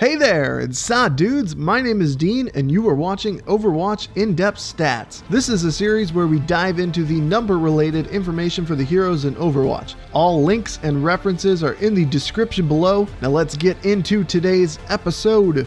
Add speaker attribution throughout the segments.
Speaker 1: Hey there, it's dudes. My name is Dean and you are watching Overwatch In Depth Stats. This is a series where we dive into the number related information for the heroes in Overwatch. All links and references are in the description below. Now let's get into today's episode.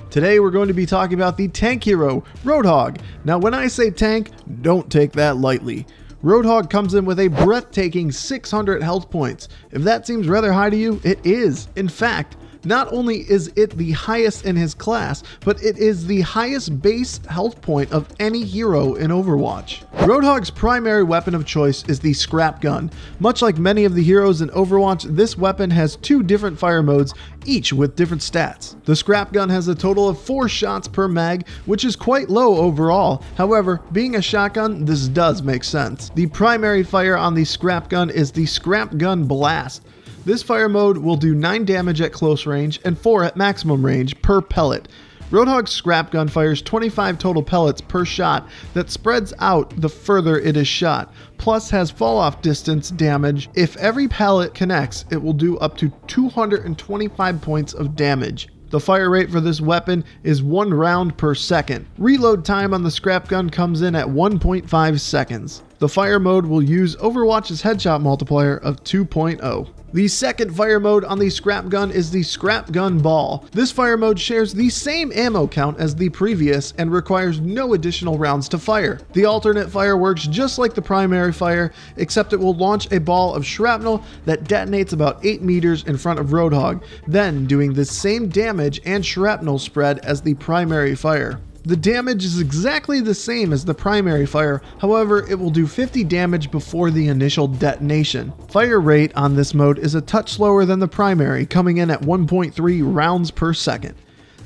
Speaker 1: Today we're going to be talking about the tank hero, Roadhog. Now when I say tank, don't take that lightly. Roadhog comes in with a breathtaking 600 health points. If that seems rather high to you, it is. In fact, not only is it the highest in his class, but it is the highest base health point of any hero in Overwatch. Roadhog's primary weapon of choice is the scrap gun. Much like many of the heroes in Overwatch, this weapon has two different fire modes, each with different stats. The scrap gun has a total of 4 shots per mag, which is quite low overall. However, being a shotgun, this does make sense. The primary fire on the scrap gun is the scrap gun blast. This fire mode will do 9 damage at close range and 4 at maximum range per pellet. Roadhog's scrap gun fires 25 total pellets per shot that spreads out the further it is shot, plus has fall off distance damage. If every pellet connects, it will do up to 225 points of damage. The fire rate for this weapon is 1 round per second. Reload time on the scrap gun comes in at 1.5 seconds. The fire mode will use Overwatch's headshot multiplier of 2.0. The second fire mode on the scrap gun is the scrap gun ball. This fire mode shares the same ammo count as the previous and requires no additional rounds to fire. The alternate fire works just like the primary fire, except it will launch a ball of shrapnel that detonates about 8 meters in front of Roadhog, then doing the same damage and shrapnel spread as the primary fire. The damage is exactly the same as the primary fire, however, it will do 50 damage before the initial detonation. Fire rate on this mode is a touch slower than the primary, coming in at 1.3 rounds per second.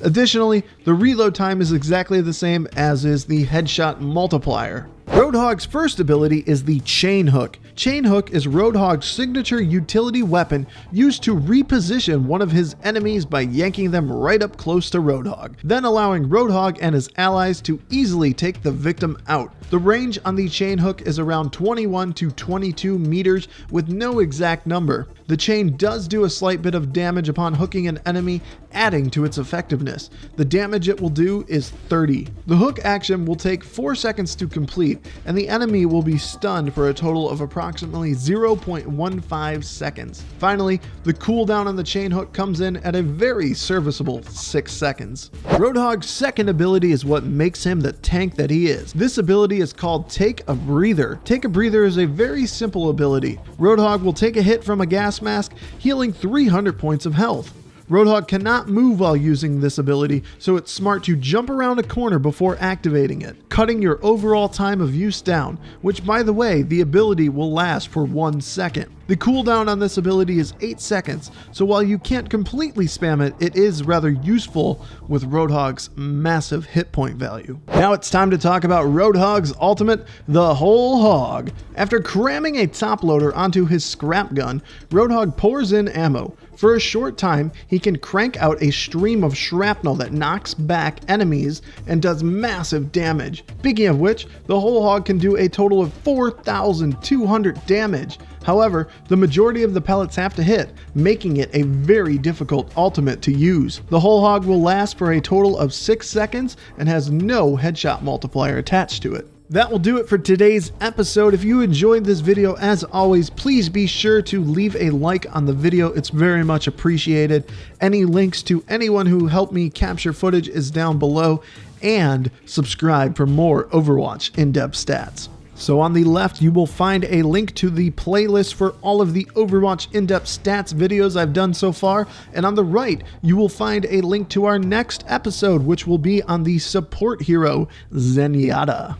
Speaker 1: Additionally, the reload time is exactly the same as is the headshot multiplier. Roadhog's first ability is the Chain Hook. Chain Hook is Roadhog's signature utility weapon used to reposition one of his enemies by yanking them right up close to Roadhog, then allowing Roadhog and his allies to easily take the victim out. The range on the Chain Hook is around 21 to 22 meters with no exact number. The chain does do a slight bit of damage upon hooking an enemy, adding to its effectiveness. The damage it will do is 30. The hook action will take 4 seconds to complete, and the enemy will be stunned for a total of approximately 0.15 seconds. Finally, the cooldown on the chain hook comes in at a very serviceable 6 seconds. Roadhog's second ability is what makes him the tank that he is. This ability is called Take a Breather. Take a Breather is a very simple ability. Roadhog will take a hit from a gas mask, healing 300 points of health. Roadhog cannot move while using this ability, so it's smart to jump around a corner before activating it, cutting your overall time of use down, which by the way, the ability will last for 1 second. The cooldown on this ability is 8 seconds, so while you can't completely spam it, it is rather useful with Roadhog's massive hit point value. Now it's time to talk about Roadhog's ultimate, the Whole Hog. After cramming a top loader onto his scrap gun, Roadhog pours in ammo. For a short time, he can crank out a stream of shrapnel that knocks back enemies and does massive damage. Speaking of which, the Whole Hog can do a total of 4,200 damage. However, the majority of the pellets have to hit, making it a very difficult ultimate to use. The Whole Hog will last for a total of 6 seconds and has no headshot multiplier attached to it. That will do it for today's episode. If you enjoyed this video, as always, please be sure to leave a like on the video. It's very much appreciated. Any links to anyone who helped me capture footage is down below, and subscribe for more Overwatch In-Depth Stats. So on the left, you will find a link to the playlist for all of the Overwatch In-Depth Stats videos I've done so far. And on the right, you will find a link to our next episode, which will be on the support hero, Zenyatta.